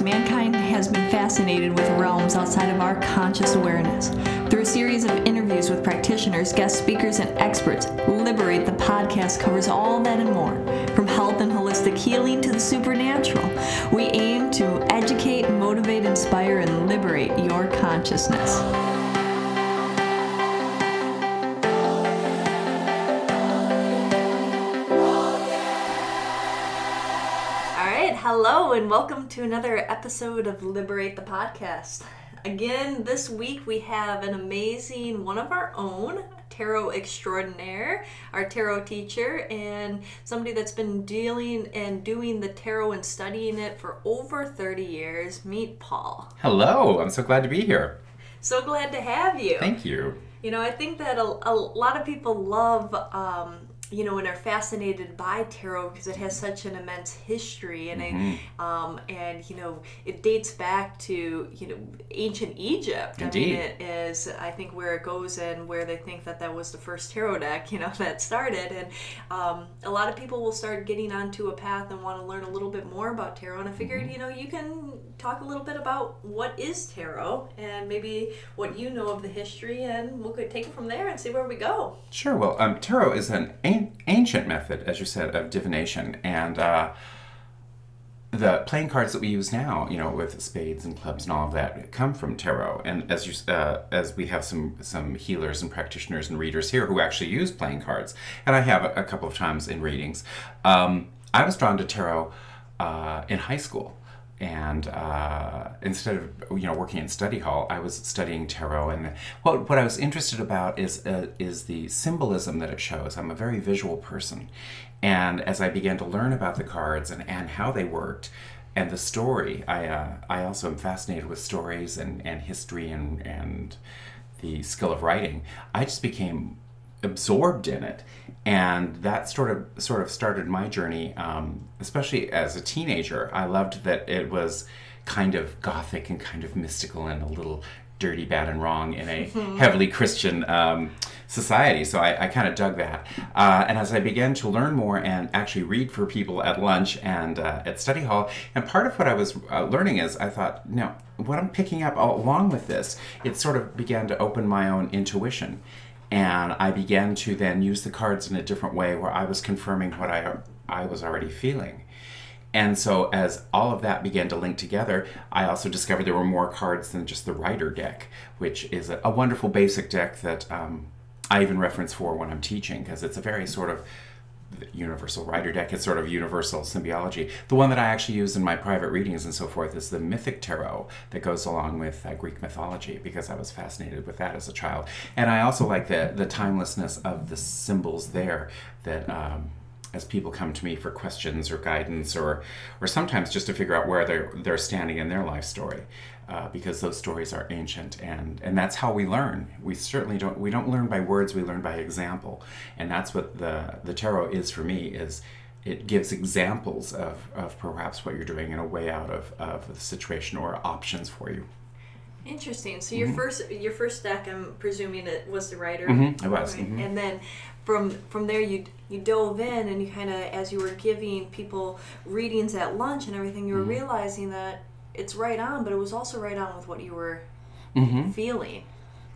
mankind has been fascinated with realms outside of our conscious awareness. Through a series of interviews with practitioners, guest speakers, and experts, Liberate, the podcast, covers all that and more. From health and holistic healing to the supernatural, we aim to educate, motivate, inspire, and liberate your consciousness. Hello and welcome to another episode of Liberate the podcast. Again, this week we have an amazing one of our own, tarot extraordinaire, our tarot teacher, and somebody that's been dealing and doing the tarot and studying it for over 30 years. Meet Paul. Hello, I'm so glad to be here. So glad to have you. Thank you. You know, I think that a lot of people love and are fascinated by tarot because it has such an immense history, and it dates back to ancient Egypt. Indeed. I mean, it is, I think, where it goes and where they think that was the first tarot deck, that started. And a lot of people will start getting onto a path and want to learn a little bit more about tarot. And I figured, you can talk a little bit about what is tarot and maybe what you know of the history, and we'll take it from there and see where we go. Sure. Well, tarot is an ancient method, as you said, of divination, and the playing cards that we use now, with spades and clubs and all of that, come from tarot. And as we have some healers and practitioners and readers here who actually use playing cards, and I have a couple of times in readings. I was drawn to tarot in high school. And instead of working in study hall, I was studying tarot, and what I was interested about is the symbolism that it shows. I'm a very visual person, and as I began to learn about the cards and how they worked and the story, I also am fascinated with stories and history and the skill of writing. I just became absorbed in it, and that sort of started my journey, especially as a teenager. I loved that it was kind of gothic and kind of mystical and a little dirty, bad, and wrong in a heavily Christian society, so I kind of dug that. And as I began to learn more and actually read for people at lunch and at study hall, and part of what I was learning is I thought, no, what I'm picking up all along with this, it sort of began to open my own intuition. And I began to then use the cards in a different way where I was confirming what I was already feeling. And so as all of that began to link together, I also discovered there were more cards than just the Rider deck, which is a wonderful basic deck that I even reference for when I'm teaching, because it's a very sort of universal Rider deck. It's sort of universal symbiology. The one that I actually use in my private readings and so forth is the Mythic Tarot that goes along with Greek mythology, because I was fascinated with that as a child. And I also like the timelessness of the symbols there, that as people come to me for questions or guidance or sometimes just to figure out where they're standing in their life story, because those stories are ancient, and that's how we learn. We certainly don't learn by words, we learn by example. And that's what the tarot is for me, is it gives examples of perhaps what you're doing in a way out of the situation or options for you. Interesting. So your first deck, I'm presuming it was the Rider. It was. Right? And then from there you dove in, and you kind of, as you were giving people readings at lunch and everything, you were realizing that it's right on, but it was also right on with what you were feeling.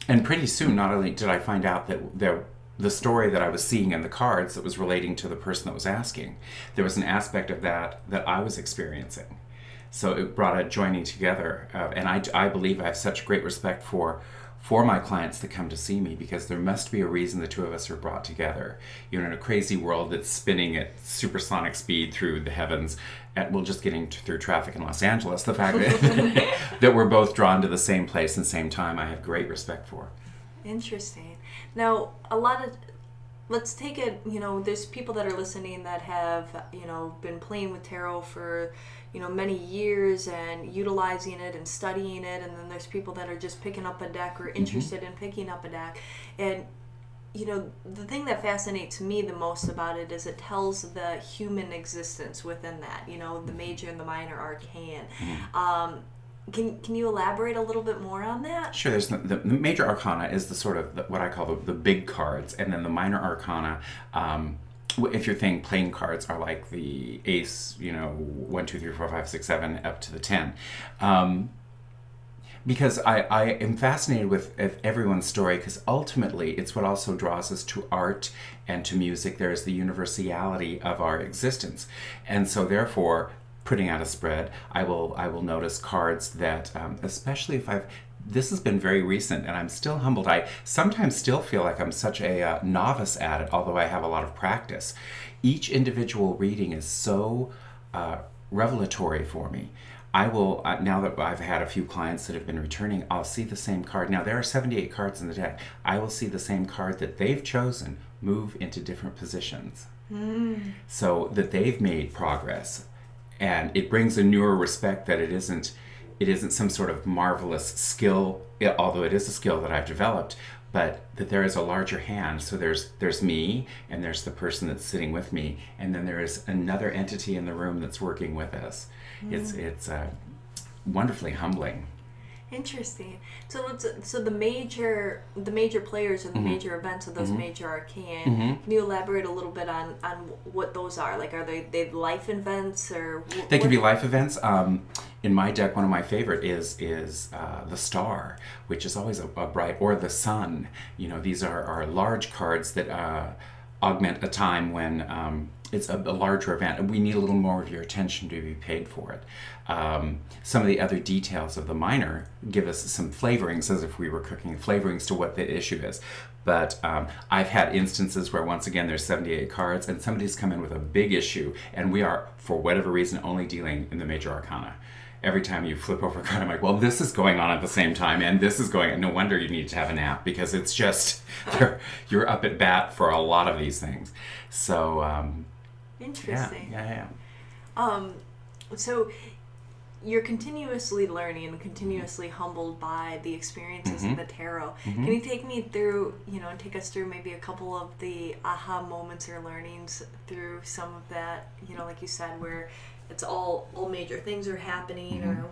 And pretty soon, not only did I find out that the story that I was seeing in the cards that was relating to the person that was asking, there was an aspect of that I was experiencing. So it brought a joining together, and I believe I have such great respect for my clients that come to see me, because there must be a reason the two of us are brought together. In a crazy world that's spinning at supersonic speed through the heavens, and we're just getting through traffic in Los Angeles, the fact that we're both drawn to the same place and same time, I have great respect for. Interesting. Now, let's take it, there's people that are listening that have, been playing with tarot for, many years and utilizing it and studying it. And then there's people that are just picking up a deck or interested in picking up a deck. And, the thing that fascinates me the most about it is it tells the human existence within that, the major and the minor arcane. Can you elaborate a little bit more on that? Sure. There's the major arcana is the sort of what I call the big cards, and then the minor arcana if you're thinking playing cards are like the ace, 1, 2, 3, 4, 5, 6, 7, up to the 10. Because I am fascinated with everyone's story, because ultimately it's what also draws us to art and to music. There is the universality of our existence. And so therefore, putting out a spread, I will notice cards that, especially if this has been very recent and I'm still humbled. I sometimes still feel like I'm such a novice at it, although I have a lot of practice. Each individual reading is so revelatory for me. I will, now that I've had a few clients that have been returning, I'll see the same card. Now, there are 78 cards in the deck. I will see the same card that they've chosen move into different positions. So that they've made progress. And it brings a newer respect that it isn't some sort of marvelous skill, although it is a skill that I've developed, but that there is a larger hand. So there's me, and there's the person that's sitting with me, and then there is another entity in the room that's working with us. It's wonderfully humbling. Interesting. So the major players and the major events of those major arcane. Can you elaborate a little bit on what those are? Like, are they life events or? They can be life events. In my deck, one of my favorite is the star, which is always a bright, or the sun. These are large cards that augment a time when it's a larger event, and we need a little more of your attention to be paid for it. Some of the other details of the minor give us some flavorings, as if we were cooking flavorings to what the issue is. But I've had instances where, once again, there's 78 cards, and somebody's come in with a big issue, and we are, for whatever reason, only dealing in the major arcana. Every time you flip over a card, I'm like, well, this is going on at the same time, and this is going on. No wonder you need to have a nap, because it's just, you're up at bat for a lot of these things. So, interesting. Yeah. So you're continuously learning and continuously humbled by the experiences of the tarot. Can you take me through, take us through maybe a couple of the aha moments or learnings through some of that, like you said, where it's all major things are happening or...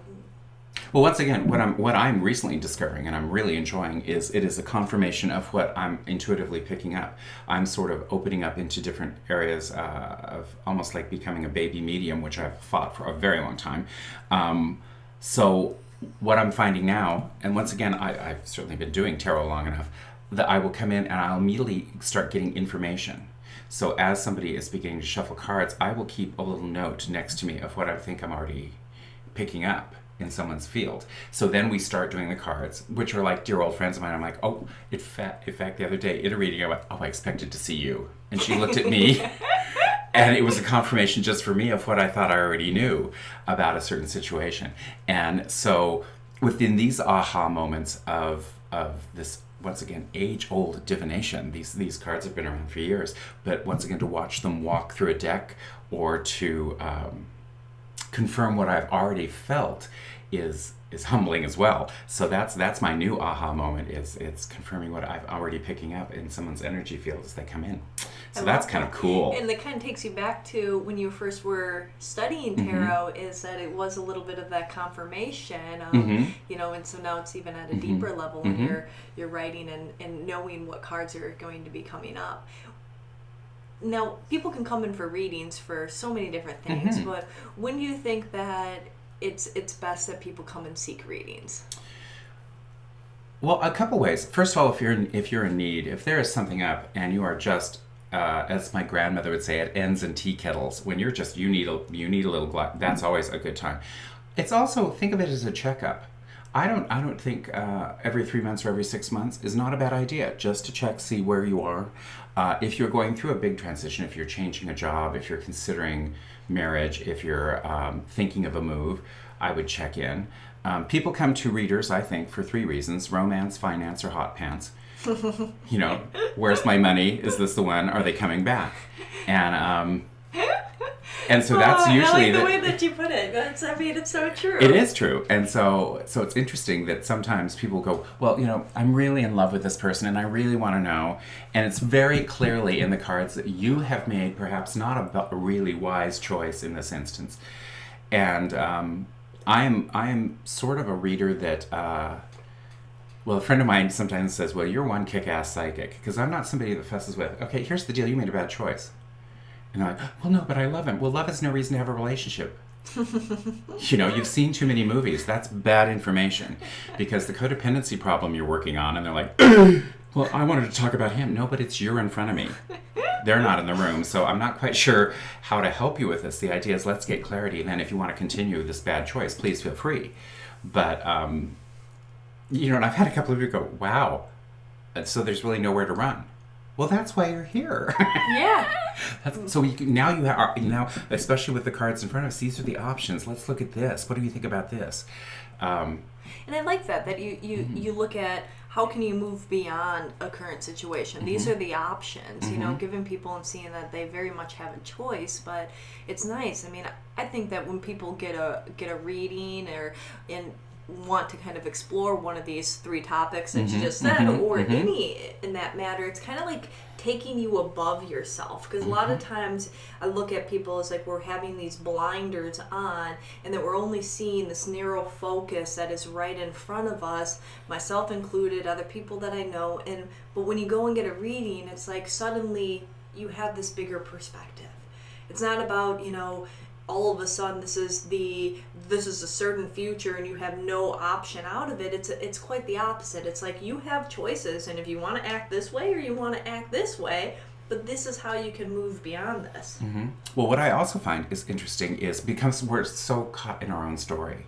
Well, once again, what I'm recently discovering, and I'm really enjoying, is it is a confirmation of what I'm intuitively picking up. I'm sort of opening up into different areas of almost like becoming a baby medium, which I've fought for a very long time. So what I'm finding now, and once again, I've certainly been doing tarot long enough, that I will come in and I'll immediately start getting information. So as somebody is beginning to shuffle cards, I will keep a little note next to me of what I think I'm already picking up in someone's field. So then we start doing the cards, which are like dear old friends of mine. I'm like, oh, in fact, the other day, in a reading, I went, oh, I expected to see you. And she looked at me, and it was a confirmation just for me of what I thought I already knew about a certain situation. And so within these aha moments of this, once again, age-old divination, these cards have been around for years, but once again, to watch them walk through a deck or to confirm what I've already felt is humbling as well. So that's my new aha moment, it's confirming what I've already picking up in someone's energy field as they come in. So that's kind of cool. And that kind of takes you back to when you first were studying tarot, is that it was a little bit of that confirmation of, and so now it's even at a deeper level when you're writing and knowing what cards are going to be coming up. Now, people can come in for readings for so many different things, but when do you think that it's best that people come and seek readings? Well, a couple ways. First of all, if you're in need, if there is something up and you are just, as my grandmother would say, it ends in tea kettles. When you're just you need a little glass, that's always a good time. It's also, think of it as a checkup. I don't think every 3 months or every 6 months is not a bad idea, just to check, see where you are. If you're going through a big transition, if you're changing a job, if you're considering marriage, if you're thinking of a move, I would check in. People come to readers, I think, for 3 reasons: romance, finance, or hot pants. Where's my money? Is this the one? Are they coming back? And so that's usually I like the way that you put it. It's so true. It is true. And so it's interesting that sometimes people go, well, I'm really in love with this person and I really want to know. And it's very clearly in the cards that you have made perhaps not a really wise choice in this instance. And I am sort of a reader that, a friend of mine sometimes says, well, you're one kick-ass psychic. Because I'm not somebody that fusses with, okay, here's the deal, you made a bad choice. And they're like, well, no, but I love him. Well, love is no reason to have a relationship. You've seen too many movies. That's bad information, because the codependency problem you're working on, and they're like, well, I wanted to talk about him. No, but it's you're in front of me. They're not in the room, so I'm not quite sure how to help you with this. The idea is, let's get clarity, and then if you want to continue this bad choice, please feel free. But, and I've had a couple of people go, wow, so there's really nowhere to run. Well, that's why you're here. Yeah. Now, especially with the cards in front of us, these are the options. Let's look at this. What do you think about this? And I like that you look at how can you move beyond a current situation. These are the options, giving people and seeing that they very much have a choice. But it's nice. I mean, I think that when people get a reading and want to kind of explore one of these three topics that you just said, or any in that matter, it's kind of like taking you above yourself, because a lot of times I look at people as like we're having these blinders on, and that we're only seeing this narrow focus that is right in front of us, myself included, other people that I know. But when you go and get a reading, it's like suddenly you have this bigger perspective. It's not about all of a sudden this is a certain future and you have no option out of it. It's quite the opposite. It's like you have choices, and if you want to act this way or you want to act this way, but this is how you can move beyond this. Well, what I also find is interesting is because we're so caught in our own story.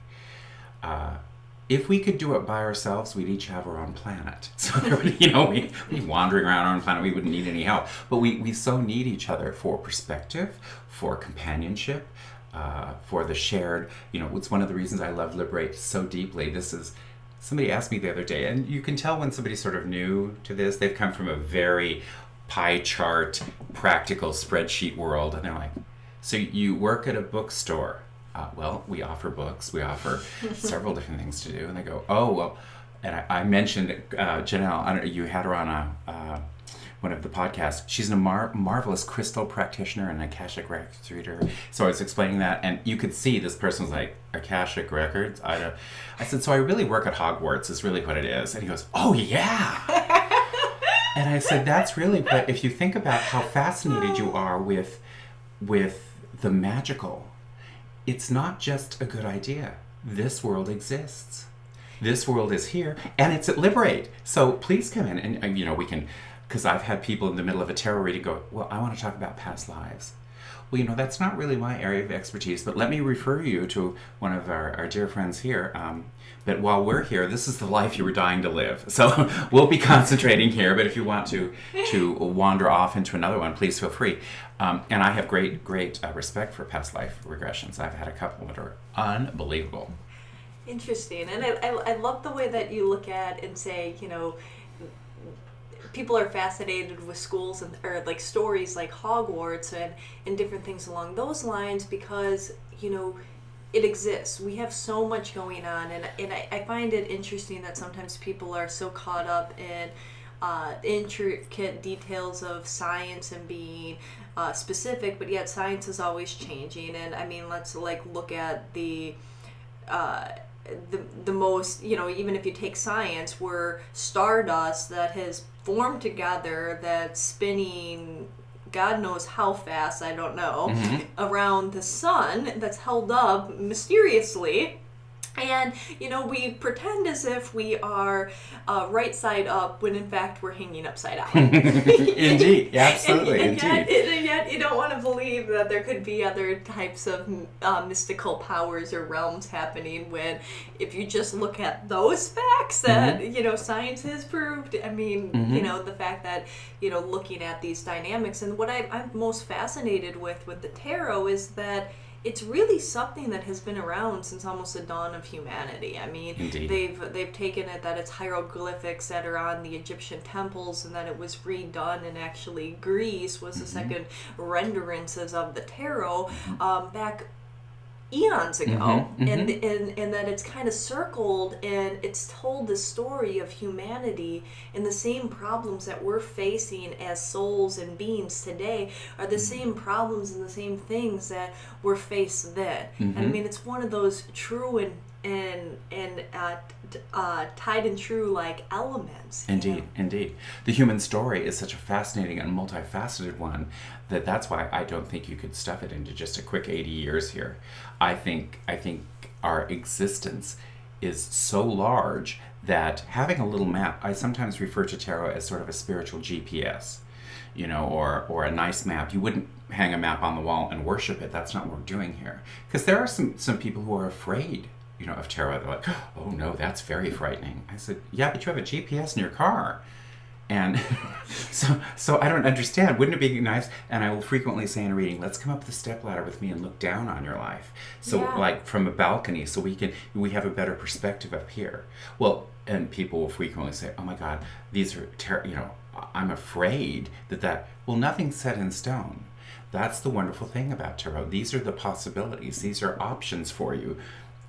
If we could do it by ourselves, we'd each have our own planet. So we'd be wandering around our own planet. We wouldn't need any help. But we so need each other for perspective, for companionship, for the shared, it's one of the reasons I love Liberate so deeply. Somebody asked me the other day, and you can tell when somebody's sort of new to this, they've come from a very pie chart, practical spreadsheet world, and they're like, so you work at a bookstore? Well, we offer books, we offer several different things to do. And they go, oh, well, and I mentioned Janelle, I don't know, you had her on one of the podcasts. She's a marvelous crystal practitioner and Akashic Records reader. So I was explaining that, and you could see this person was like, Akashic Records? I said, so I really work at Hogwarts is really what it is. And he goes, oh, yeah. And I said, that's really, but if you think about how fascinated you are with the magical, it's not just a good idea. This world exists. This world is here, and it's at Liberate. So please come in, and we can, because I've had people in the middle of a tarot reading go, well, I want to talk about past lives. Well, that's not really my area of expertise, but let me refer you to one of our dear friends here. But while we're here, this is the life you were dying to live. So we'll be concentrating here, but if you want to wander off into another one, please feel free. And I have great respect for past life regressions. I've had a couple that are unbelievable. Interesting. And I love the way that you look at and say, people are fascinated with schools or like stories like Hogwarts and different things along those lines, because it exists. We have so much going on, and I find it interesting that sometimes people are so caught up in intricate details of science and being specific, but yet science is always changing. And I mean, let's look at the most, even if you take science, we're stardust that has formed together, that's spinning God knows how fast, I don't know, around the sun, that's held up mysteriously. And, we pretend as if we are right side up when in fact we're hanging upside down. Indeed, absolutely, and yet you don't want to believe that there could be other types of mystical powers or realms happening, when if you just look at those facts that, science has proved, I mean, the fact that, looking at these dynamics. And what I'm most fascinated with the tarot is that it's really something that has been around since almost the dawn of humanity. I mean, Indeed. they've taken it that it's hieroglyphics that are on the Egyptian temples, and that it was redone, and actually Greece was the second renderances of the tarot back eons ago, and that it's kind of circled, and it's told the story of humanity, and the same problems that we're facing as souls and beings today are the same problems and the same things that were faced then. And I mean, it's one of those true and tied and true like elements. Indeed. The human story is such a fascinating and multifaceted one that's why I don't think you could stuff it into just a quick 80 years here. I think our existence is so large that having a little map, I sometimes refer to tarot as sort of a spiritual GPS, or a nice map. You wouldn't hang a map on the wall and worship it. That's not what we're doing here. Because there are some people who are afraid, of tarot. They're like, oh no, that's very frightening. I said, yeah, but you have a GPS in your car. And so I don't understand. Wouldn't it be nice? And I will frequently say in a reading, let's come up the stepladder with me and look down on your life. So like from a balcony, so we have a better perspective up here. Well, and people will frequently say, oh my God, these are, I'm afraid well, nothing's set in stone. That's the wonderful thing about tarot. These are the possibilities. These are options for you.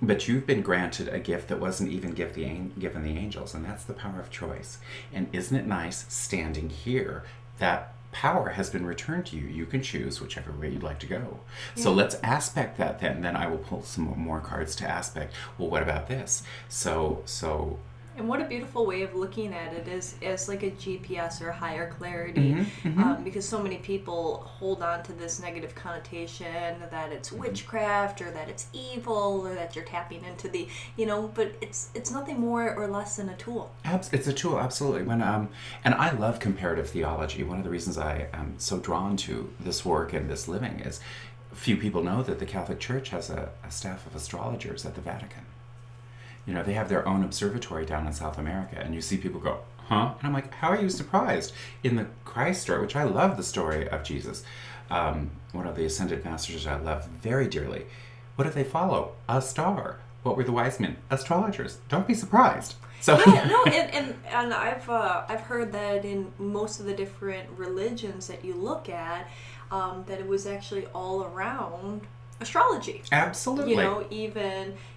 But you've been granted a gift that wasn't even given the angels, and that's the power of choice. And isn't it nice standing here? That power has been returned to you. You can choose whichever way you'd like to go. Yeah. So let's aspect that then. Then I will pull some more cards to aspect. Well, what about this? So. And what a beautiful way of looking at it is as like a GPS or higher clarity, because so many people hold on to this negative connotation that it's witchcraft or that it's evil or that you're tapping into the, but it's nothing more or less than a tool. It's a tool, absolutely. And I love comparative theology. One of the reasons I am so drawn to this work and this living is few people know that the Catholic Church has a staff of astrologers at the Vatican. They have their own observatory down in South America, and you see people go, huh? And I'm like, how are you surprised? In the Christ story, which I love the story of Jesus, one of the ascended masters I love very dearly, what did they follow? A star. What were the wise men? Astrologers. Don't be surprised. So and I've heard that in most of the different religions that you look at, that it was actually all around astrology. Absolutely.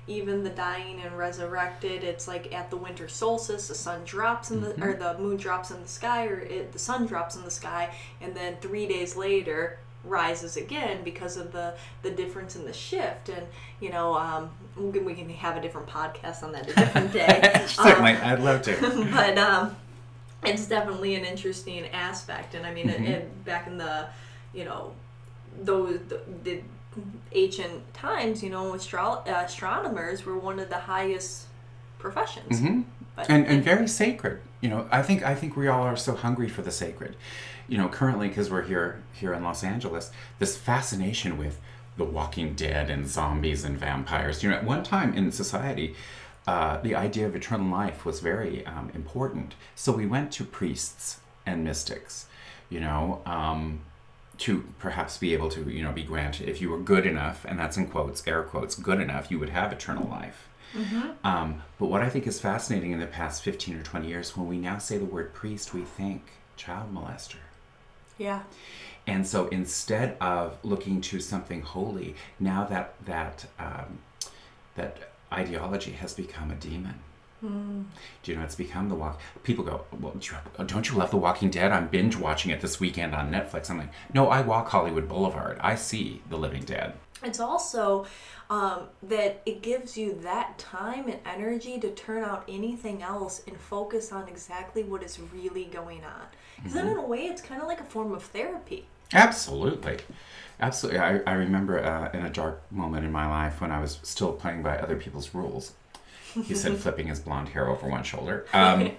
Even the dying and resurrected, it's like at the winter solstice, the sun drops in the or the moon drops in the sky, or the sun drops in the sky, and then 3 days later rises again because of the difference in the shift. And we can have a different podcast on that a different day. Certainly, I'd love to. But it's definitely an interesting aspect. And I mean, back in the the ancient times, astronomers were one of the highest professions, and very sacred. I think we all are so hungry for the sacred. Currently, because we're here in Los Angeles, this fascination with the Walking Dead and zombies and vampires. At one time in society, the idea of eternal life was very important. So we went to priests and mystics, to perhaps be able to, be granted, if you were good enough, and that's in quotes, air quotes, good enough, you would have eternal life. But what I think is fascinating in the past 15 or 20 years, when we now say the word priest, we think child molester. Yeah. And so instead of looking to something holy, now that ideology has become a demon. It's become the walk. People go, well, don't you love The Walking Dead? I'm binge watching it this weekend on Netflix. I'm like, no, I walk Hollywood Boulevard. I see The Living Dead. It's also that it gives you that time and energy to turn out anything else and focus on exactly what is really going on. Because then in a way, it's kind of like a form of therapy. Absolutely. I remember in a dark moment in my life when I was still playing by other people's rules. He said, flipping his blonde hair over one shoulder. I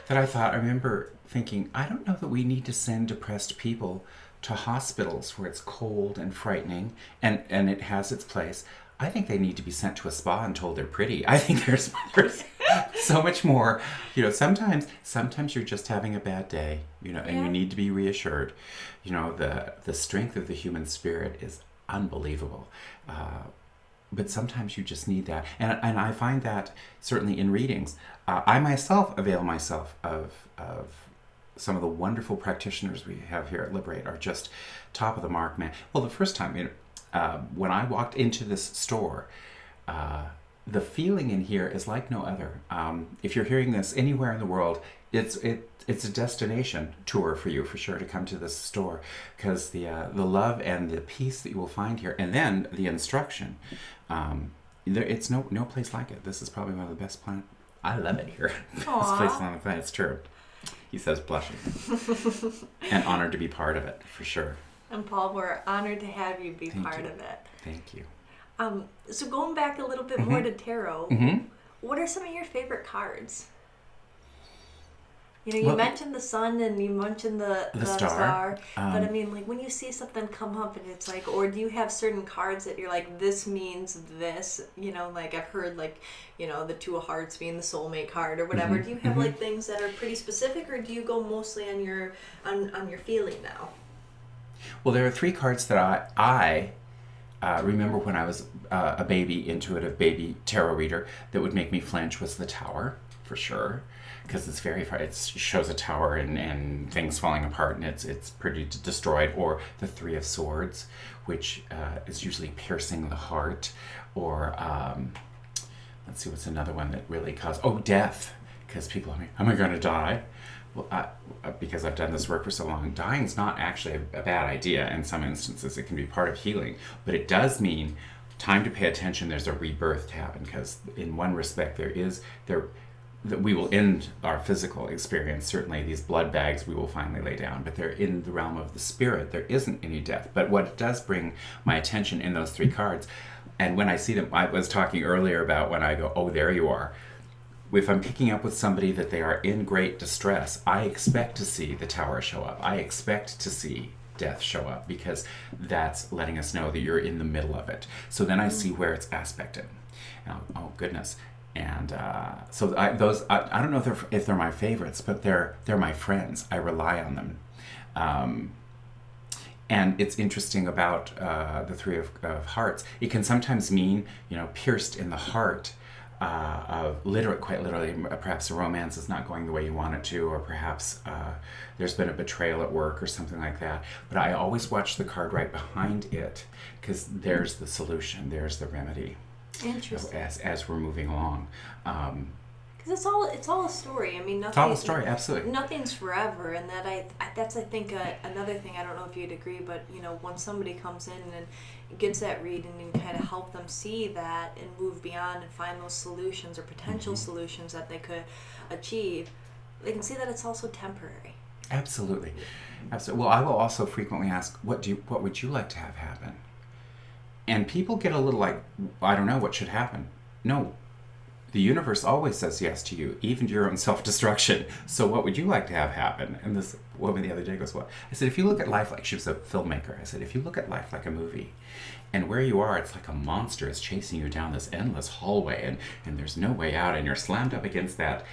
remember thinking, I don't know that we need to send depressed people to hospitals where it's cold and frightening, and it has its place. I think they need to be sent to a spa and told they're pretty. I think there's so much more. Sometimes you're just having a bad day, and you need to be reassured. The strength of the human spirit is unbelievable. But sometimes you just need that. And I find that certainly in readings. I myself avail myself of some of the wonderful practitioners we have here at Liberate are just top of the mark, man. Well, the first time, when I walked into this store, the feeling in here is like no other. If you're hearing this anywhere in the world, it's a destination tour for you, for sure, to come to this store, because the love and the peace that you will find here, and then the instruction. It's no place like it. This is probably one of the best planet. I love it here. Best Aw. place on the planet. It's true. He says, blushing. And honored to be part of it, for sure. And Paul, we're honored to have you be Thank part you. of it. Thank you. So going back a little bit more to tarot, what are some of your favorite cards? You know, you mentioned the sun and you mentioned the star. But I mean, like when you see something come up and it's like, or do you have certain cards that you're like, this means this? You know, like I've heard like, you know, the Two of Hearts being the soulmate card or whatever. Do you have like things that are pretty specific, or do you go mostly on your feeling now? Well, there are 3 cards that I remember when I was a baby, intuitive baby tarot reader, that would make me flinch was the Tower, for sure. Because it's very far. It shows a tower and things falling apart, and it's pretty destroyed. Or the Three of Swords, which is usually piercing the heart. Or let's see, what's another one that really causes... Oh, death. Because people are like, am I going to die? Well, because I've done this work for so long, dying's not actually a bad idea. In some instances, it can be part of healing. But it does mean time to pay attention. There's a rebirth to happen. Because in one respect, that we will end our physical experience. Certainly these blood bags we will finally lay down, but they're in the realm of the spirit. There isn't any death. But what does bring my attention in those 3 cards, and when I see them, I was talking earlier about when I go, oh, there you are. If I'm picking up with somebody that they are in great distress, I expect to see the Tower show up. I expect to see death show up, because that's letting us know that you're in the middle of it. So then I see where it's aspected. Oh goodness. And so I don't know if they're my favorites, but they're my friends. I rely on them. And it's interesting about the Three of Hearts. It can sometimes mean, you know, pierced in the heart, quite literally. Perhaps a romance is not going the way you want it to, or perhaps there's been a betrayal at work or something like that. But I always watch the card right behind it, because there's the solution, there's the remedy. Interesting. As we're moving along, because it's all a story. I mean, it's all a story. Absolutely, nothing's forever, and that's I think another thing. I don't know if you'd agree, but you know, when somebody comes in and gets that reading and kind of help them see that and move beyond and find those solutions or potential solutions that they could achieve, they can see that it's also temporary. Absolutely. Well, I will also frequently ask, what would you like to have happen? And people get a little like, I don't know what should happen. No, the universe always says yes to you, even to your own self-destruction. So what would you like to have happen? And this woman the other day goes, what? I said, if you look at life like, she was a filmmaker. I said, if you look at life like a movie, and where you are, it's like a monster is chasing you down this endless hallway, and there's no way out, and you're slammed up against that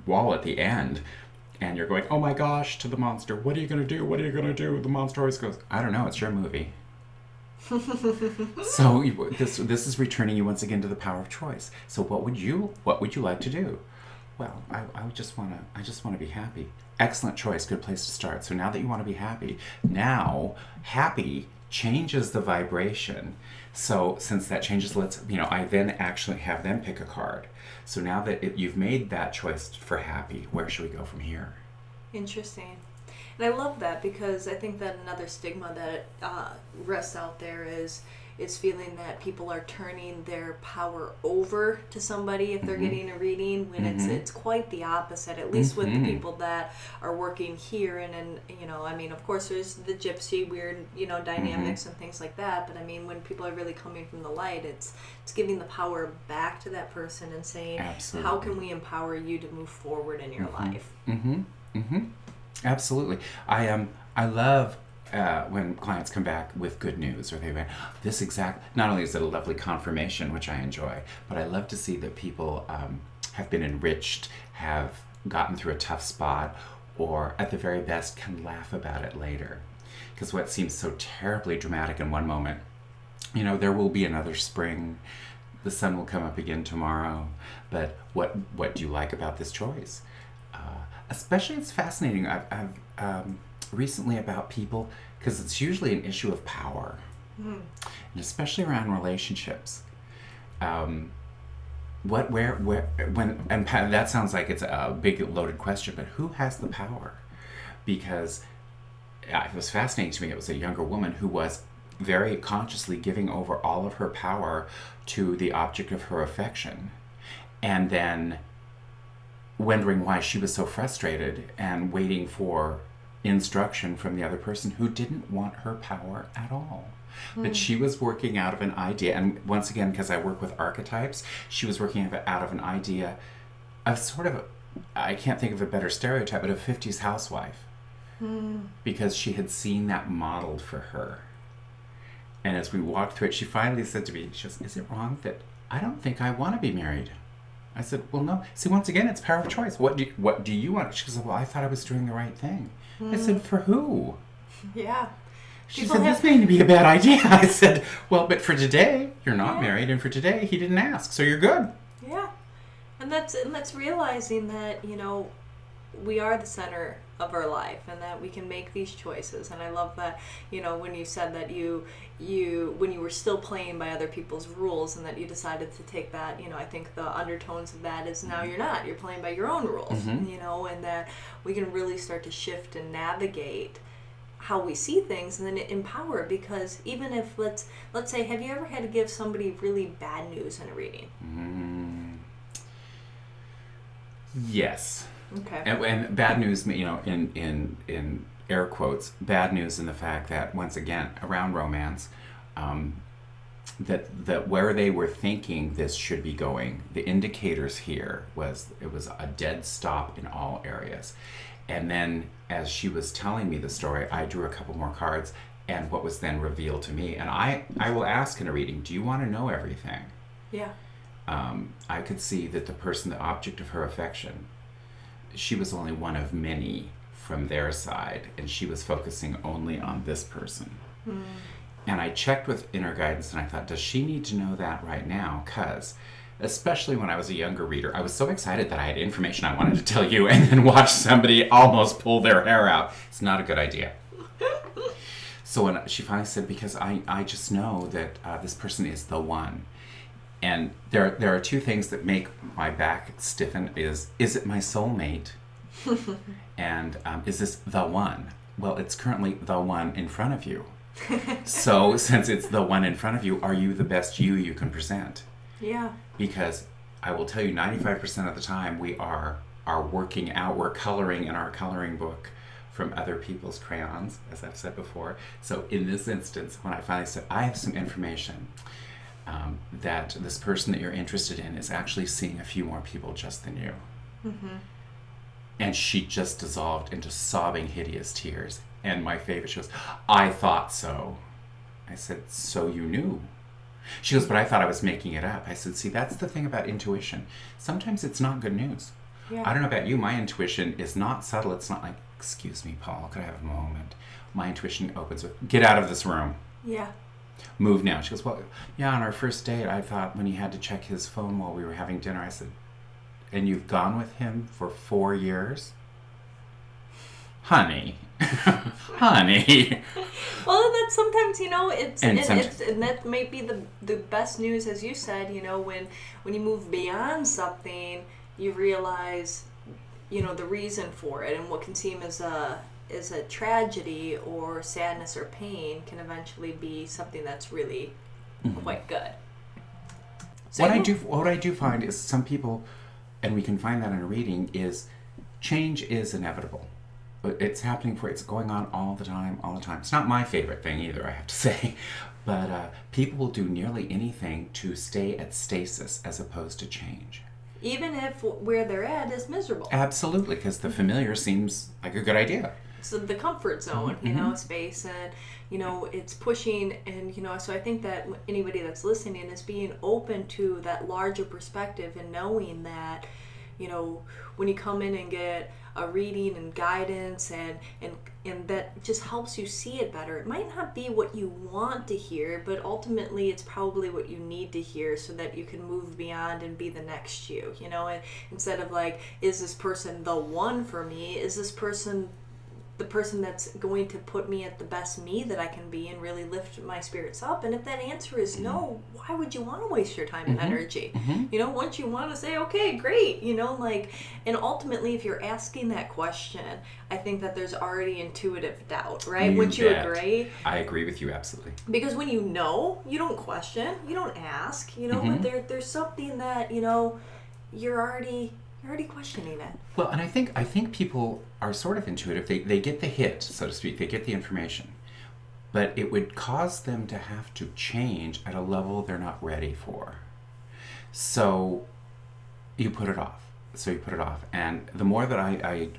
wall at the end, and you're going, oh my gosh, to the monster. What are you going to do? What are you going to do? The monster always goes, I don't know, it's your movie. So this is returning you once again to the power of choice. So what would you like to do? Well, I just want to be happy. Excellent choice, good place to start. So now that you want to be happy, now happy changes the vibration. So since that changes, I then actually have them pick a card. So now that you've made that choice for happy, where should we go from here? Interesting. And I love that, because I think that another stigma that rests out there is feeling that people are turning their power over to somebody if they're getting a reading, when it's quite the opposite, at least with the people that are working here. And you know, I mean, of course there's the gypsy weird, you know, dynamics and things like that, but I mean, when people are really coming from the light, it's giving the power back to that person and saying, absolutely, how can we empower you to move forward in your life? Absolutely. I love when clients come back with good news, or they went, not only is it a lovely confirmation, which I enjoy, but I love to see that people have been enriched, have gotten through a tough spot, or at the very best can laugh about it later. Because what seems so terribly dramatic in one moment, you know, there will be another spring, the sun will come up again tomorrow, but what do you like about this choice? Especially, it's fascinating. I've recently about people, because it's usually an issue of power, and especially around relationships. That sounds like it's a big loaded question, but who has the power? Because it was fascinating to me. It was a younger woman who was very consciously giving over all of her power to the object of her affection, and then wondering why she was so frustrated and waiting for instruction from the other person who didn't want her power at all. But she was working out of an idea, and once again, because I work with archetypes, she was working out of an idea of sort of, I can't think of a better stereotype, but a 50s housewife. Because she had seen that modeled for her. And as we walked through it, she finally said to me, she goes, is it wrong that I don't think I want to be married? I said, well, no. See, once again, it's power of choice. What do you want? She goes, well, I thought I was doing the right thing. I said, for who? Yeah. She said, this may be a bad idea. I said, well, but for today, you're not married, and for today, he didn't ask, so you're good. Yeah. And that's realizing that, we are the center of our life, and that we can make these choices. And I love that, when you said that you when you were still playing by other people's rules, and that you decided to take that, I think the undertones of that is now you're playing by your own rules, and that we can really start to shift and navigate how we see things, and then empower. Because even if let's say, have you ever had to give somebody really bad news in a reading? Yes. Okay. And bad news, in air quotes, bad news in the fact that, once again, around romance, that where they were thinking this should be going, the indicators here it was a dead stop in all areas. And then, as she was telling me the story, I drew a couple more cards, and what was then revealed to me. And I will ask in a reading, do you want to know everything? Yeah. I could see that the person, the object of her affection, she was only one of many from their side, and she was focusing only on this person. And I checked with inner guidance, and I thought, does she need to know that right now? Because, especially when I was a younger reader, I was so excited that I had information I wanted to tell you, and then watch somebody almost pull their hair out. It's not a good idea. So when she finally said, because I just know that this person is the one. And there are two things that make my back stiffen. Is it my soulmate? And is this the one? Well, it's currently the one in front of you. So since it's the one in front of you, are you the best you can present? Yeah. Because I will tell you, 95% of the time we are working out, we're coloring in our coloring book from other people's crayons, as I've said before. So in this instance, when I finally said, I have some information, that this person that you're interested in is actually seeing a few more people just than you. And she just dissolved into sobbing, hideous tears. And my favorite, she goes, I thought so. I said, so you knew? She goes, but I thought I was making it up. I said, see, that's the thing about intuition. Sometimes it's not good news. Yeah. I don't know about you, my intuition is not subtle. It's not like, excuse me, Paul, could I have a moment? My intuition opens with, get out of this room. Yeah. Move now. She goes, well, yeah, on our first date, I thought when he had to check his phone while we were having dinner, I said, and you've gone with him for 4 years? Honey. Honey. Well, that's sometimes, and that may be the best news, as you said, when you move beyond something, you realize, the reason for it, and what can seem as a tragedy or sadness or pain can eventually be something that's really quite good. So what I do find is some people, and we can find that in a reading, is change is inevitable. It's going on all the time. It's not my favorite thing either, I have to say. But people will do nearly anything to stay at stasis as opposed to change. Even if where they're at is miserable. Absolutely, because the familiar seems like a good idea. So the comfort zone, space, and, it's pushing, and, so I think that anybody that's listening is being open to that larger perspective, and knowing that, when you come in and get a reading and guidance and that just helps you see it better. It might not be what you want to hear, but ultimately it's probably what you need to hear so that you can move beyond and be the next you, and instead of like, is this person the one for me? Is this person the person that's going to put me at the best me that I can be and really lift my spirits up? And if that answer is no, why would you want to waste your time and energy? You know, once you want to say, okay, great, you know, like, and ultimately if you're asking that question, I think that there's already intuitive doubt, right? Wouldn't you agree? I agree with you absolutely. Because when you know, you don't question, you don't ask, you know, but there's something that, you know, you're already questioning it. Well, and I think people are sort of intuitive. They get the hit, so to speak. They get the information. But it would cause them to have to change at a level they're not ready for. So you put it off. And the more that I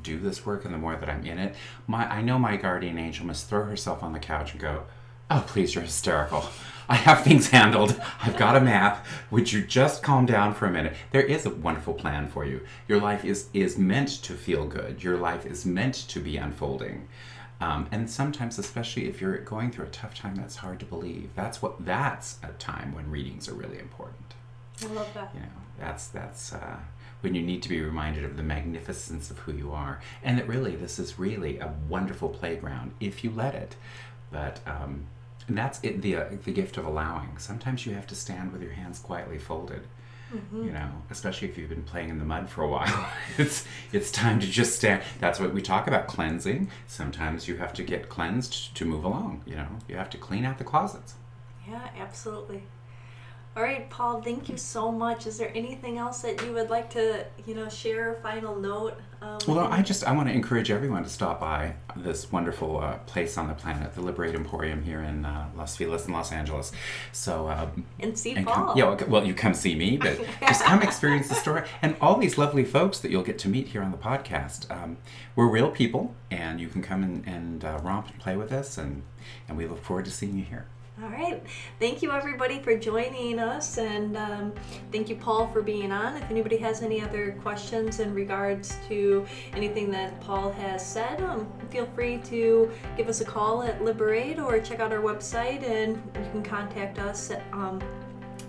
do this work and the more that I'm in it, I know my guardian angel must throw herself on the couch and go, oh, please, you're hysterical. I have things handled. I've got a map. Would you just calm down for a minute? There is a wonderful plan for you. Your life is meant to feel good. Your life is meant to be unfolding. And sometimes, especially if you're going through a tough time, that's hard to believe. That's a time when readings are really important. I love that. You know, that's when you need to be reminded of the magnificence of who you are. And that really, this is really a wonderful playground if you let it. But and that's it, the gift of allowing. Sometimes you have to stand with your hands quietly folded. You know, especially if you've been playing in the mud for a while. It's time to just stand. That's what we talk about, cleansing. Sometimes you have to get cleansed to move along. You know, you have to clean out the closets. Yeah, absolutely. All right, Paul, thank you so much. Is there anything else that you would like to, you know, share, a final note? Well, I want to encourage everyone to stop by this wonderful place on the planet, the Liberate Emporium here in Los Feliz in Los Angeles. So and see Paul. Well, you come see me, but just come experience the store and all these lovely folks that you'll get to meet here on the podcast. We're real people, and you can come and romp and play with us, and we look forward to seeing you here. All right. Thank you, everybody, for joining us, and thank you, Paul, for being on. If anybody has any other questions in regards to anything that Paul has said, feel free to give us a call at Liberate or check out our website, and you can contact us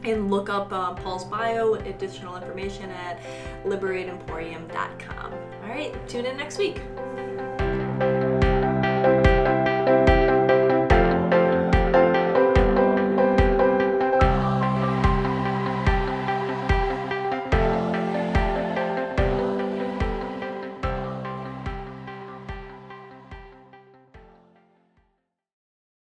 and look up Paul's bio, additional information at liberateemporium.com. All right. Tune in next week.